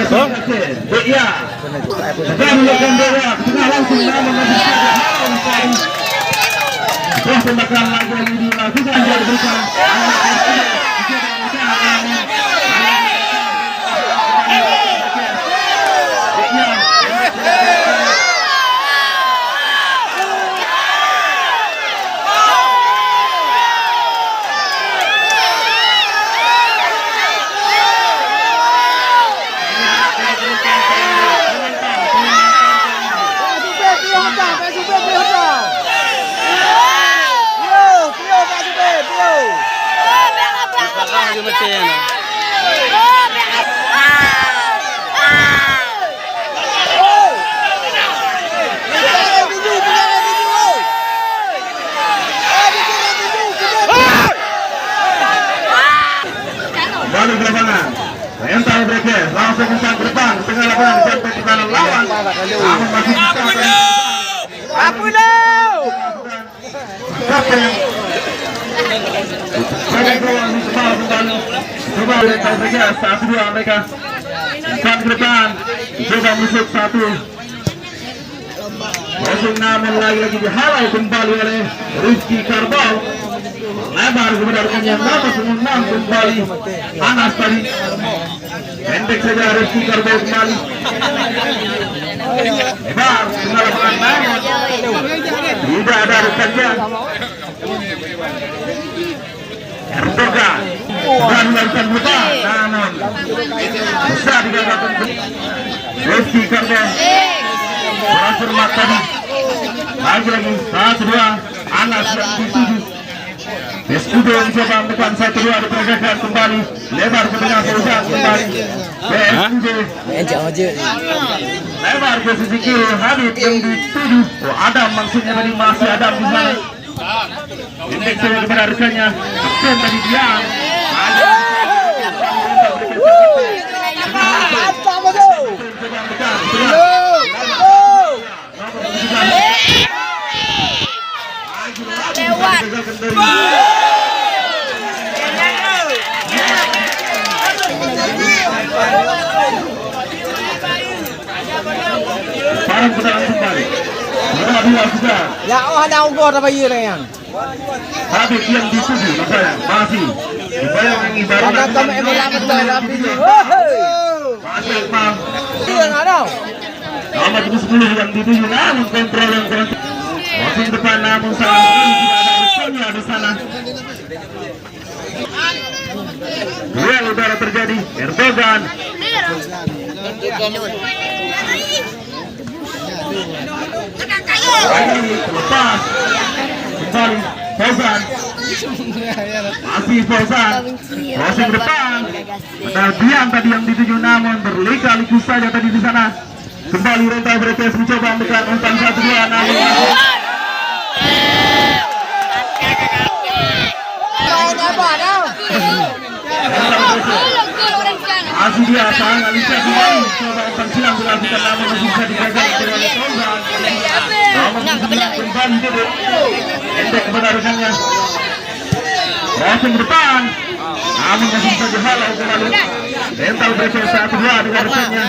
Iya. Dan melakukan bola tengah langsung namun masih saja. Terus tembakan lagi yang dilakukan dan diberikan. Balik ke lapangan. Rental Breakers langsung umpan ke depan tengah lapangan sampai ke kanan lawan. Namun masih bisa. Apa dah? Coba Rental Breakers 1-2 mereka. Umpan ke depan. Coba musuh 1. Langsung namun lagi-lagi dihalau kembali oleh Rizky Karbau. Lebar kepada rekannya namun menang kembali Anas tadi. Pendek saja Rizky Karbau kembali. Lebar tengah lapangan namun tidak ada rekannya. Erdogan dan melakukan lebar namun bisa digagalkan Rizky Karbau. Berhasil tadi. Lagi-lagi 1-2 Anas yang dituju. Escudo mencoba menekan 1-2 diperagakan kembali. Lebar ke tengah Fauzan kembali. Escudo lebar ke sisi kiri Habib yang dituju. Oh, Adam maksudnya tadi masih Adam di sana. Indek saja kepada rekannya. Aksen tadi diam. Lewat. Sekarang kita langsung balik. Bila sudah. Ya, ada ongkor apa iya yang? Habib yang dituju makanya masih dibayang yang ibarat. Ada kamu emang betul Habib. Masih Akmal. Yang ada. Nomor 10 yang dituju namun kontrol yang kurang. Masih depan namun salah tidak ada rekannya di sana. Duel udara terjadi. Erdogan. Lepas. Kembali. Fauzan. Masih Fauzan. Crossing depan. Benar diam tadi yang dituju namun berliku-liku saja tadi di sana. Kembali Rental Breakers mencoba menekan umpan 1-2 namun masih dia tangan bisa kembali coba umpan silang dilakukan namun masih bisa digagal oleh Fauzan. Kembali duduk endek kepada rekannya. Crossing depan namun masih bisa dihalau kembali. Rental Breakers 1-2 dengan rekannya.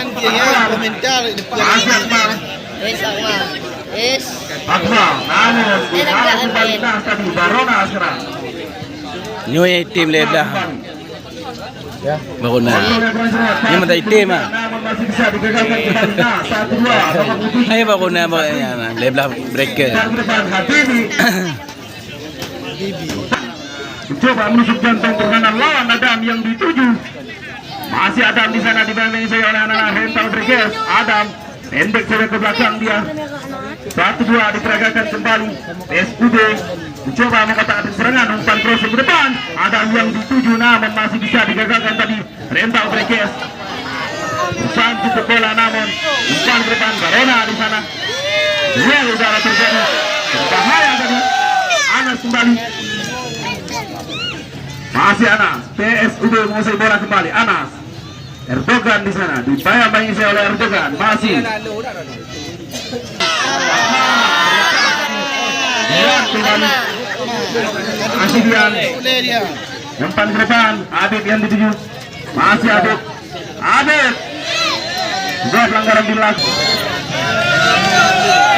Masih Akmal. Akmal namun dihalau kembali nah tadi Barona serang. Nyo yung team lebla. Ya. Bago na. Yung matay team ah. Masih bisa digagalkan kembali nah 1-2. Ay bago na ba yan. Lebla breaker. Dan depan Habibi. Mencoba menusuk jantung pertahanan lawan Adam yang dituju. Masih Adam di sana dibanting saya oleh anak-anak Rental Breakers. Adam pendek saja ke belakang dia. 1-2 diperagakan kembali. Escudo mencoba mengatakan serangan umpan crossing ke depan. Adam yang dituju namun masih bisa digagalkan tadi Rental Breakers. Umpan cukup bola namun umpan ke depan Barona di sana. Duel udara terjadi. Berbahaya tadi. Anas kembali. Masih Anas. PSUD menguasai bola kembali. Anas. Erdogan di sana dibayang-bayangi saya oleh Erdogan. Masih Dian kembali. Masih Dian. Umpan ke depan. Adit yang dituju. Masih Adit. Adit. Juga pelanggaran dilakukan.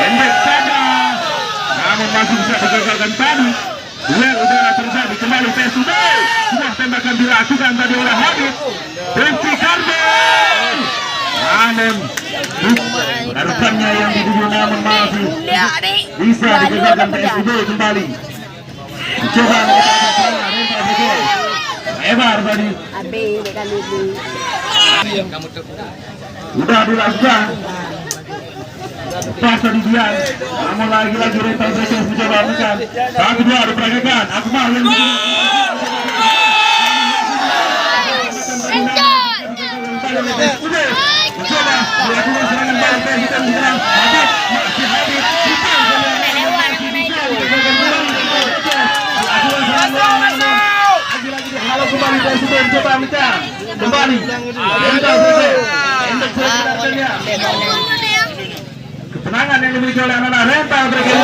Pendek saja, namun masih bisa digagalkan tadi. Duel udara terjadi kembali PSUB. Sudah tembakan dilakukan tadi oleh Habib. Rifki Karbel. Namun rekannya yang dituju namun masih bisa digagalkan PSUB kembali. Coba Ebar tadi. Sudah dilakukan. Pas tadi Dian, namun lagi-lagi rental Brekes mencoba bukan. 1-2 diperagakan. Akmal yang mencoba dilakukan serangan balik hitam diserang. Habib masih Habib. Lagi-lagi dihalau kembali PSUB mencoba bukan. Kembali. Rental Brekes. Endek serangannya. Ketenangan yang dimiliki oleh anak-anak rental Brekes.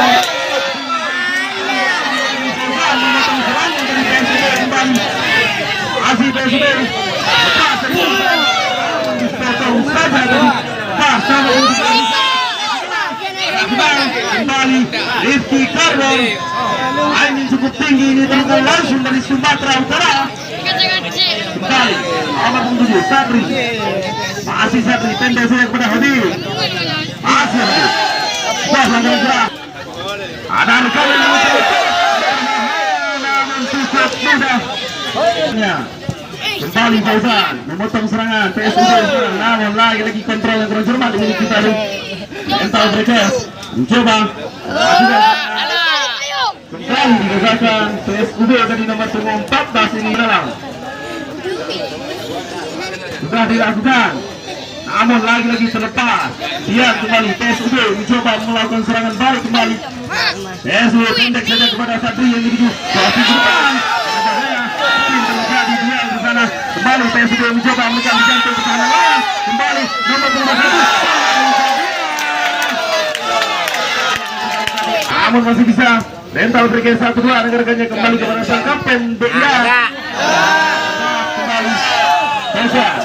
Masih PSUB lepas dipotong saja pas sama kembali Rifki Karbel. Angin cukup tinggi ini terungkap langsung dari Sumatera Utara. Kembali nomor 7 Sabri. Masih Sabri pendek saja kepada Habib. Masih Habib. Wah langgaran gerak. Ada rekan yang namun cukup mudah. Kembali Fauzan memotong serangan PSUB sekarang, namun lagi-lagi kontrol yang kurang cermat dimiliki tadi mental Brekes mencoba kembali digagalkan PSUB tadi nomor 14 ini dalam sudah dilakukan, namun lagi-lagi terlepas. Dia kembali PSUB mencoba melakukan serangan balik kembali. PSUB pendek saja kepada Sadri yang dituju posisi depan. Kembali PSUB mencoba menekan jantung pertahanan lawan. Kembali nomor 21. Namun masih bisa. Rental Brekes 1-2 rekan-rekannya kembali kepada sang kapten Beda. Kembali Fauzan.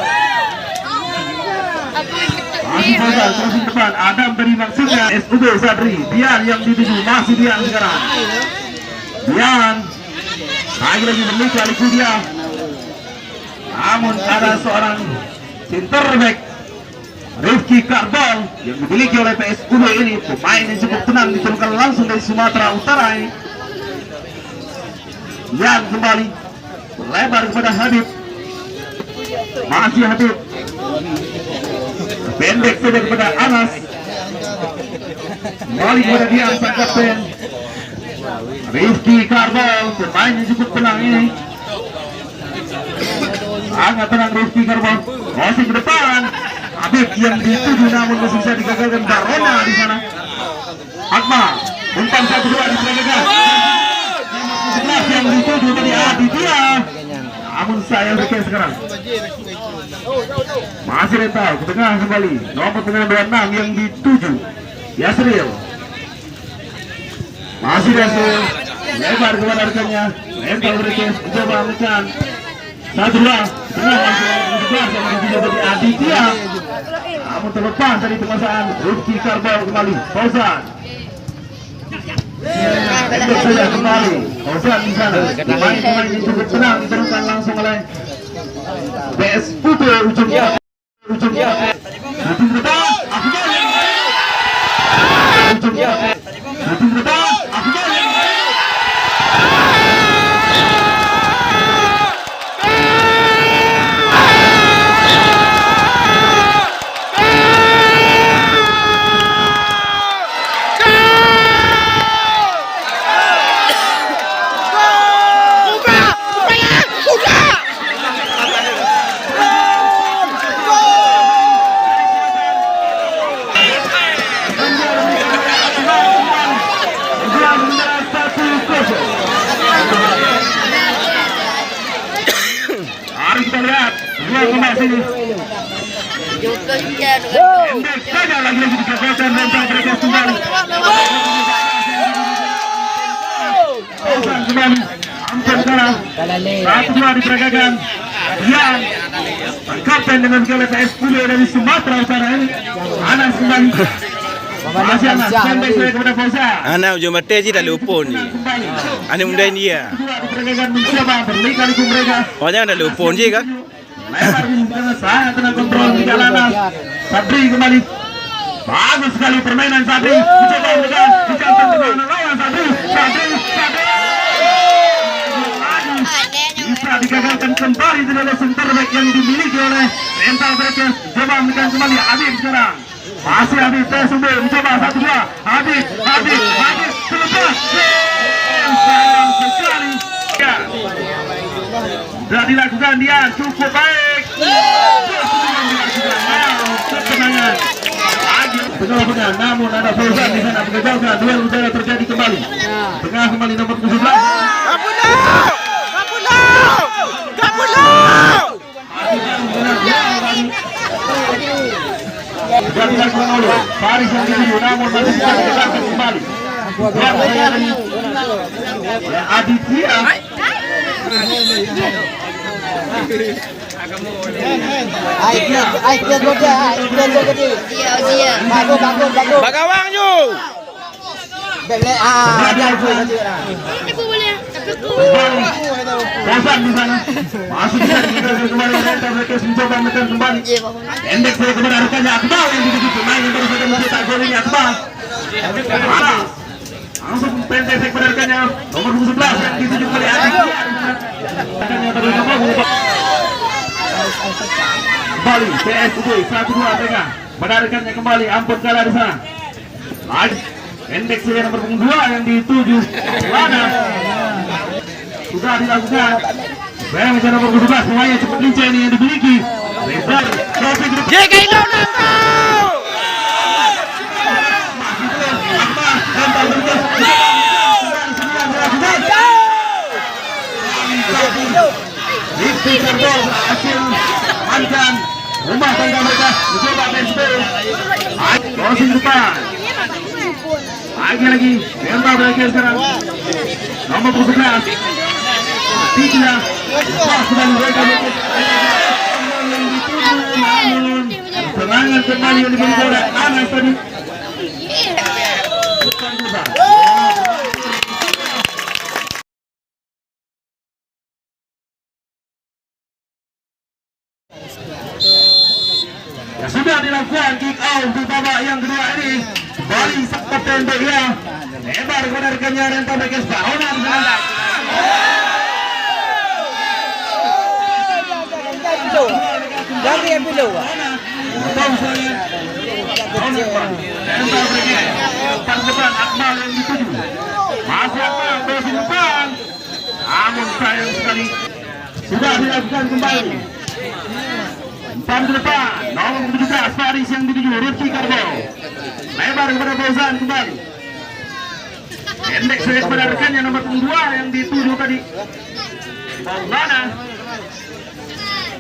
Masih Fauzan terus di depan. Adam tadi maksudnya SUB Sadri. Dian yang dituju, masih Dian sekarang. Dian lagi-lagi berlikah liku dia. Namun ada seorang centerback Rifki Karbel yang dimiliki oleh PSUB ini, pemain yang cukup tenang, diturunkan langsung dari Sumatera Utara ini. Yang kembali lebar kepada Habib. Masih Habib. Pendek saja kepada Anas. Kembali kepada dia sang kapten Rifki Karbel, pemain yang cukup tenang ini. Sangat tenang Rifki Karbel. Masih ke depan. Habib yang dituju namun masih bisa digagalkan Barona di sana. Akmal umpan 1-2 diperagakan. Nomor 11 yang dituju tadi Aditya. Namun sayang Brekes sekarang. Masih rental ke tengah kembali. Nomor tengah 26 yang dituju Yasril. Masih Yasril lebar kepada rekannya. Rental Brekes coba menekan 1-2 tengah masuk sebelah sama dituju tadi Aditya. Namun terlepas dari penguasaan Rifki Karbel kembali. Fauzan pendek saja kembali. Fauzan di sana. Pemain-pemain yang cukup tenang diteruskan langsung oleh PSUB ujungnya. Ujung depan. Ujung depan. Mari kita lihat dua kembali sini. Saja lagi-lagi digagalkan rental Brekes kembali. Kembali hampir kalah. 1-2 diperagakan. Yang Kapten dengan oleh PS10 dari Sumatera Utara ini. Anas kembali. Masih Anas, pendek saya kepada Fauza. Anak ujung mata je dah lupa ni. Anak muda ni ya. Kedua diperagakan mencoba berliku-liku mereka. Orang dah lupa je kan? Lebar di sana sangat tenang kontrol di jalanan. Sabri kembali. Bagus sekali permainan Sabri. Mencoba mereka dicantum permainan lawan Sabri. Sabri. Bisa digagalkan kembali oleh center back yang dimiliki oleh mental mereka. Coba memberikan kembali Habib sekarang. Masih Habib TSUB mencoba 1-2. Habib selepas. Sayang sekali. Ya. Sudah dilakukan dia cukup baik. Ketenangan. Benar-benar namun ada Fauzan di sana mengagalkan duel udara terjadi kembali. Tengah kembali nomor 17. Sudah dilakukan oleh Faris yang dituju namun masih bisa digagalkan kembali. Aditya. Bagus. Bagawang you. Bosan di sana. Masih bisa digagalkan kembali. Mereka mencoba menekan kembali. Pendek saya kepada rekannya Akmal yang dituju pemain yang baru saja mencetak gol ini Akmal. Langsung pendek saya kepada rekannya nomor 11 yang dituju kembali Aditya. Rekannya terlalu kembali PSUB 1-2 tengah menarikannya kembali Ampun kalah di sana. Lagi pendek saya nomor 2 yang dituju mana sudah dilakukan. Saya menjadi nomor 12 pemain cukup lincah ini yang dimiliki. Rezar Trofi grup. JK Indonesia. Rizky Karbol hasil mantan rumah tangga mereka mencoba PSB. Crossing depan. Lagi mental berakhir sekarang. Nomor 11 Tiga sudah mereka yang dituju namun serangan kembali yang diberi oleh Anas tadi. Ya, sudah dilakukan kick out di babak yang kedua ini. Kembali sektor pendek ya. Lebar kepada rekannya Renta Bekes Baona di sana. Dari yang below. Betul saya. Renta Bekes. Depan depan Akmal yang dituju. Masih Akmal terus di depan. Namun sayang sekali. Sudah dilakukan kembali. Umpan ke depan. Nomor 17 Faris yang dituju Rizky Karbol. Lebar kepada Fauzan kembali. Pendek saya kepada rekannya nomor 2 yang dituju tadi. Maulana.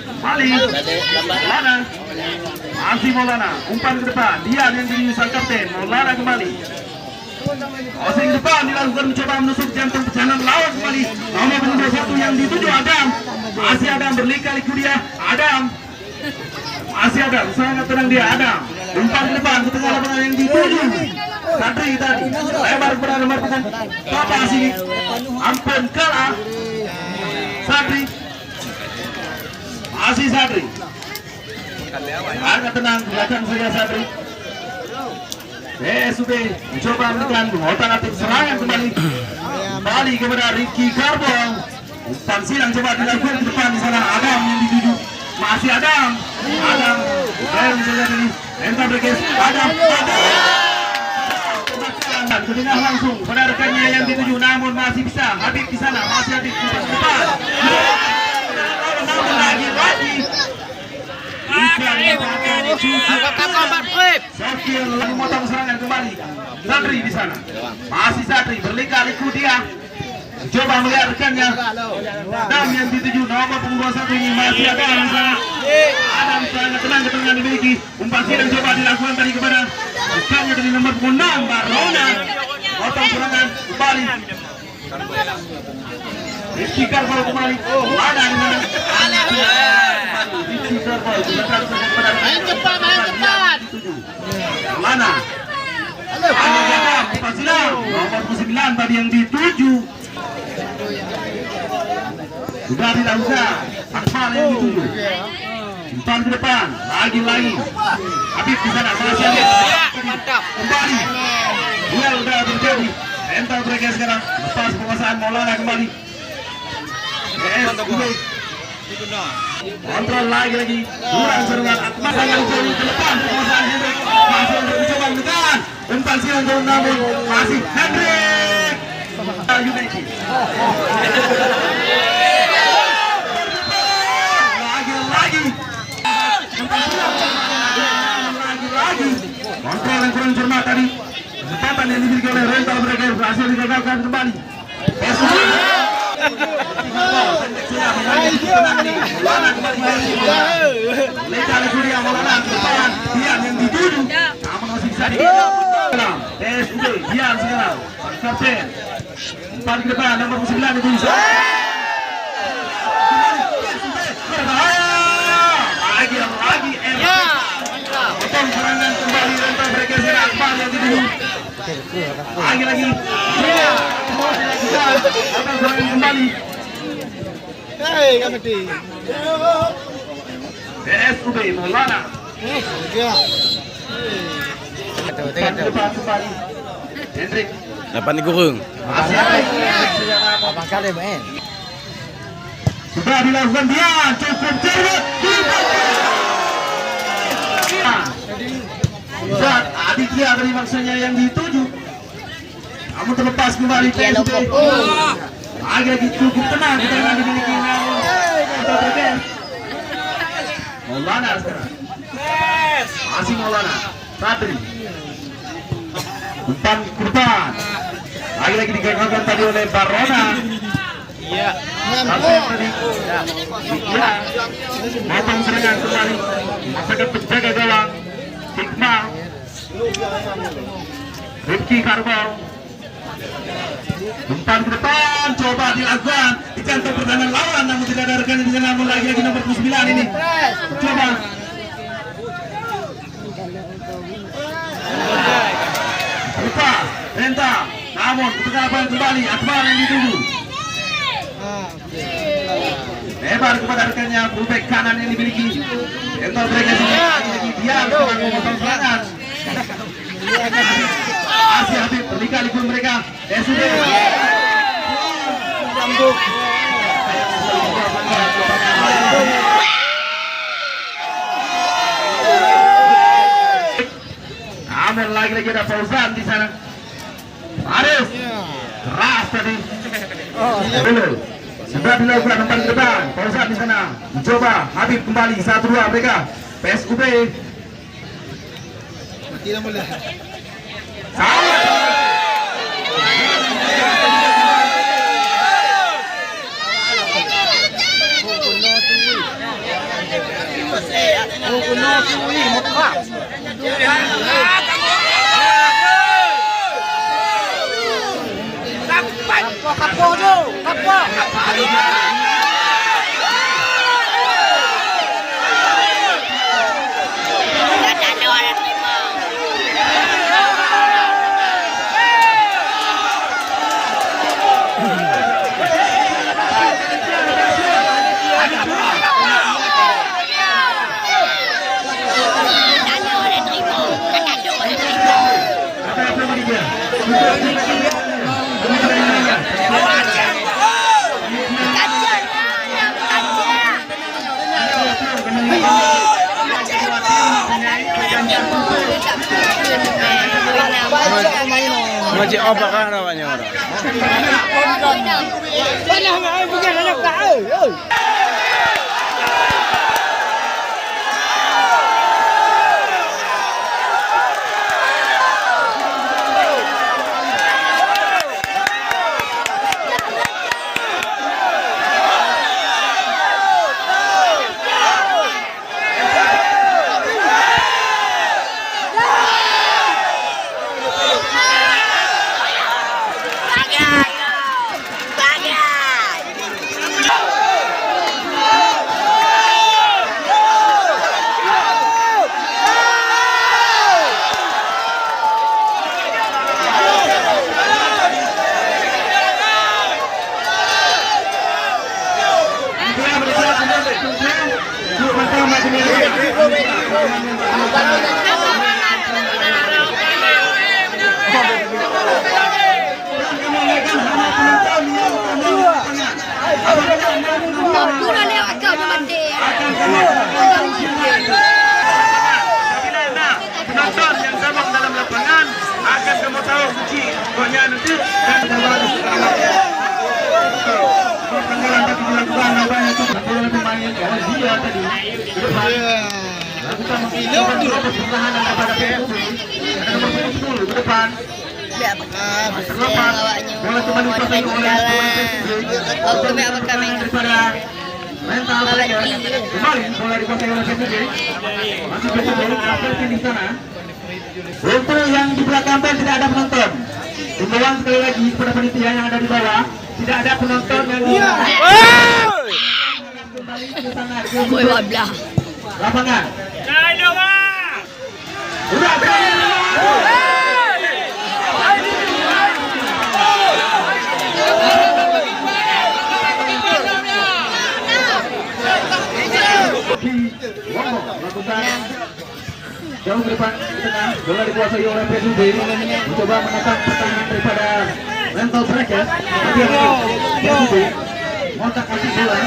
Kembali. Maulana. Masih Maulana. Umpan ke depan. Dia yang dituju sang kapten. Maulana kembali. Crossing depan dilakukan mencoba menusuk jantung pecahan lawan kembali. Nomor 21 yang dituju Adam. Masih Adam berliku-liku dia. Adam. Masih Adam. Sangat tenang dia Adam. Umpan ke depan ke tengah lapangan yang dituju Sadri tadi. Lebar kepada nomor 4 Papa sini. Ampun kalah. Sadri. Masih Sadri. Agak tenang belakang saja Sadri. PSUB mencoba menekan alternatif serangan kembali. Kembali kepada Rizky Karbol. Umpan silang coba dilakukan ke depan di sana. Adam yang dituju. Masih Adam. Saya mencoba ini. Renta Bekes. Adam. Ke tengah langsung pada rekannya yang dituju namun masih bisa. Habib di sana. Masih Habib di depan. Namun lagi. Sofir memotong serangan kembali. Sadri di sana. Masih Sadri berliku-liku dia. Coba melihat rekannya. Dan yang dituju nomor 21 ini masih ada di sana. Adam sangat tenang ketenangan dimiliki. Umpan silang coba dilakukan tadi kepada rekannya dari nomor 6 Barona. Potong serangan kembali. Rizky Karbol kembali. Ada di sana. 9 tadi yang dituju. Sudah dilakukan. Akmal yang dituju. Umpan ke depan, lagi. Habib di sana masih Habib. Mantap. Kembali. Duel udah terjadi. Mental mereka sekarang. Lepas penguasaan Maulana kembali. Kontrol lagi. Kurang serangan Akmal dengan jauh ke depan. Penguasaan Hendrik. Masih untuk mencoba menekan. Umpan silang turun namun masih Hendrik. United. Lagi kontrol yang kurang cermat tadi, kesempatan yang dimiliki oleh rental mereka berhasil digagalkan kembali. Dian yang dituju namun masih bisa PSUB Dian sekarang kapten umpan ke depan nomor 9 itu lagi potong serangan kembali rental mereka sekarang Akmal yang dituju lagi potong serangan kembali PSUB Maulana umpan ke depan kembali Hendrik Dapat digurung. masih ada Abang kali main. sudah dilakukan dia cukup cermat Zat Aditya dari maksudnya yang dituju namun terlepas kembali PSUB lagi cukup tenang kita yang dimiliki Maulana sekarang masih Maulana Sadri umpan kurban lagi digagalkan tadi oleh Barona. Iya. Potong serangan kembali masakan penjaga gawang Iqbal Rifki Karbal umpan ke depan coba dilakukan dicantum pertahanan lawan namun tidak ada rekan di sana namun lagi nomor 9 ini coba lupa Renta namun ketegapan kembali Akbar yang dituju lebar kepada rekannya fullback kanan yang dimiliki Renta mereka sini lagi dia sedang memotong serangan Asia Habib berlikali pun mereka SUB namun lagi ada Fauzan di sana Aris keras tadi dulu sudah dilakukan umpan ke depan Fauzan di sana mencoba Habib kembali 1-2 mereka PSUB Kapok tu, kapok. Macam apa kan namanya orang? Banyak main bukan anak kau. Pura lewat kau di mati. Penonton yang gabung dalam lapangan akan kamu tahu kunci pokoknya nanti dan pertengkaran tapi dilakukan nampaknya itu bola pemain dia tadi lakukan perlahanan kepada PSB ada nomor 10 ke depan terlepas bola kembali dikuasai oleh pemain PSB daripada mental mereka kembali bola dikuasai oleh PSB masih PSB akan di sana. Untuk yang di belakang pen tidak ada penonton. Himbauan sekali lagi kepada panitia yang ada di bawah, tidak ada penonton yang di kembali ke sana ke lapangan. Udah jauh ke depan ke tengah, bola dikuasai oleh PSB mencoba menekan pertahanan daripada mental mereka. PSB montak kasih bola,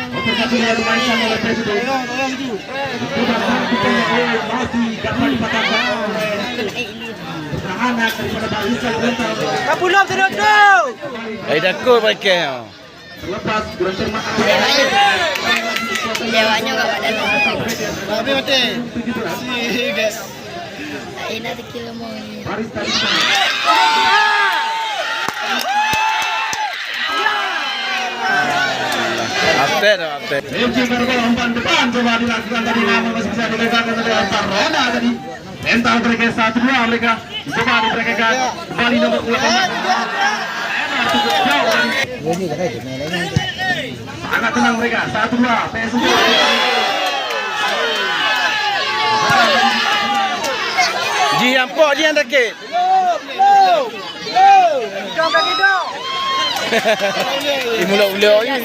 montak kasih bola dimainkan oleh PSB. Mencoba melakukan masih dapat dipatahkan oleh pertahanan daripada barisan mental. Kapulong terus. Ay dako mereka. Terlepas bercermat Dewanya enggak pada Tapi mati. Guys. ini nanti kilo mau. Paris tadi Update. FC Garbo umpan depan coba dilakukan tadi namun masih bisa digagalkan oleh Tarona tadi. Mental mereka 1-2 mereka coba diberekakan kembali nomor 8. Cukup jauh dan sangat tenang mereka 1-2 PSB. Jian po, jian dake. Dong kaki dong. Imulok-ulok ni.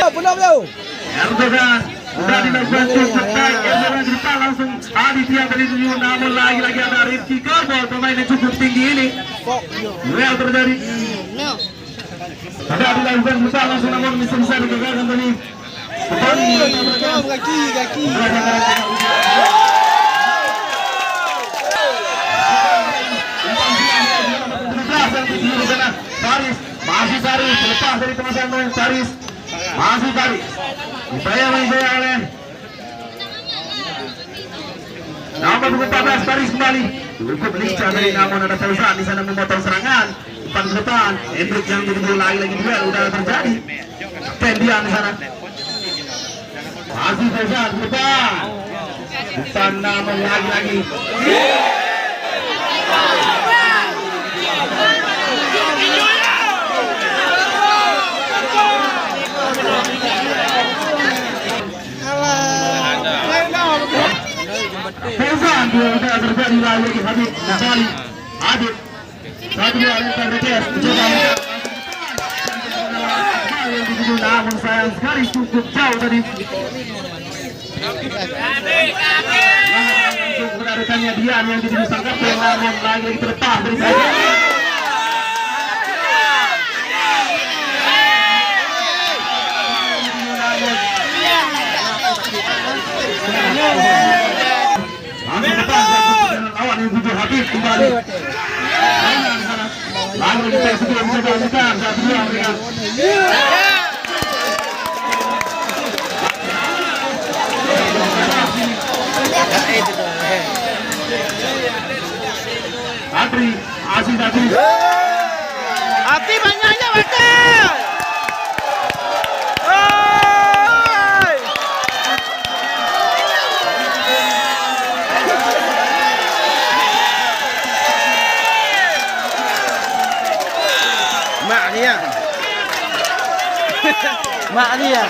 Pulau jauh. Erdogan sudah dilakukan cepat Erdogan cerita langsung Aditya tadi tujuh namun lagi-lagi ada Rifki Karbol pemain yang cukup tinggi ini. Duel terjadi. Sudah dilakukan cepat langsung namun bisa digagalkan tadi. Kaki. Saris masih Saris lepas dari teman-teman Saris masih Saris upaya main oleh nomor 14 Saris kembali cukup lincah dari namun ada Fauzan di sana memotong serangan depan ke depan Hendrik yang jadi lagi duel udah terjadi tendian di sana masih Fauzan ke depan namun lagi Fauzan dia sudah terjadi lagi Habib kembali Adit 1-2 lempar BTS mencoba yang begitu namun sayang sekali cukup jauh tadi langsung menarikannya Dian yang jadi disangkap namun lagi terlepas dari langsung depan lawan yang tujuh Habib kembali lalu kita sebelum mencoba bukan 1-2 mereka Atri Aziz Atri Hati banyaknya betul. ni ya. Mak ni ya.